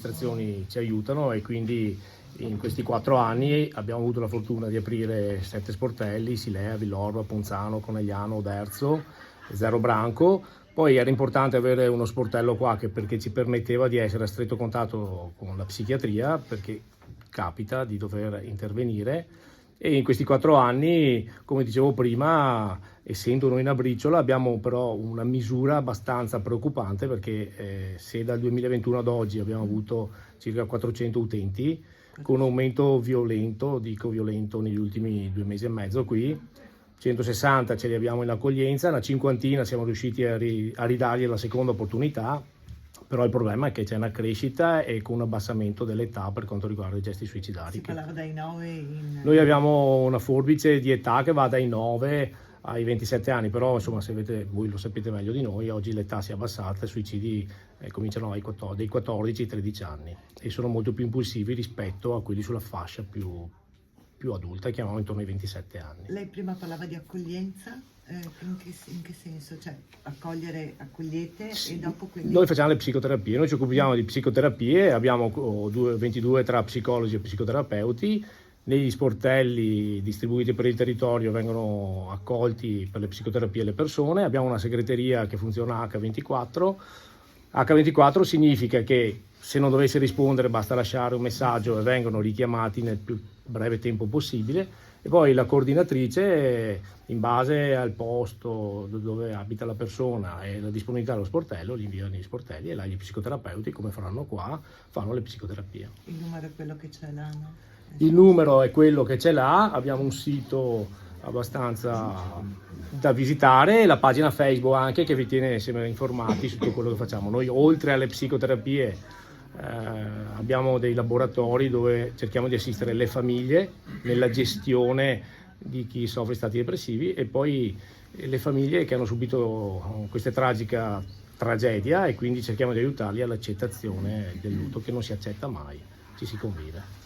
Amministrazioni ci aiutano e quindi in questi 4 anni abbiamo avuto la fortuna di aprire 7 sportelli: Silea, Villorba, Ponzano, Conegliano, Oderzo, Zero Branco. Poi era importante avere uno sportello qua perché ci permetteva di essere a stretto contatto con la psichiatria, perché capita di dover intervenire. E in questi 4 anni, come dicevo prima, essendo noi una briciola, abbiamo però una misura abbastanza preoccupante, perché se dal 2021 ad oggi abbiamo avuto circa 400 utenti, con un aumento violento, dico violento, negli ultimi 2 mesi e mezzo qui, 160 ce li abbiamo in accoglienza, una cinquantina siamo riusciti a ridargli la seconda opportunità. Però il problema è che c'è una crescita e con un abbassamento dell'età per quanto riguarda i gesti suicidari. Si parlava dai 9 in... Noi abbiamo una forbice di età che va dai 9 ai 27 anni, però insomma, se avete, voi lo sapete meglio di noi, oggi l'età si è abbassata, i suicidi cominciano dai 14 ai 13 anni e sono molto più impulsivi rispetto a quelli sulla fascia più adulta, chiamiamo intorno ai 27 anni. Lei prima parlava di accoglienza, in che senso? Cioè accogliete Sì, e dopo quindi... Noi facciamo le psicoterapie, noi ci occupiamo di psicoterapie, abbiamo 22 tra psicologi e psicoterapeuti. Negli sportelli distribuiti per il territorio vengono accolti per le psicoterapie le persone. Abbiamo una segreteria che funziona H24. H24 significa che se non dovesse rispondere basta lasciare un messaggio e vengono richiamati nel più breve tempo possibile. E poi la coordinatrice, in base al posto dove abita la persona e la disponibilità dello sportello, li invia negli sportelli e là gli psicoterapeuti, come faranno qua, fanno le psicoterapie. Il numero è quello che c'è là, no? Il numero è quello che c'è là, abbiamo un sito abbastanza da visitare, la pagina Facebook anche, che vi tiene sempre informati su tutto quello che facciamo. Noi, oltre alle psicoterapie, abbiamo dei laboratori dove cerchiamo di assistere le famiglie nella gestione di chi soffre di stati depressivi e poi le famiglie che hanno subito questa tragica tragedia, e quindi cerchiamo di aiutarli all'accettazione del lutto, che non si accetta mai, ci si convive.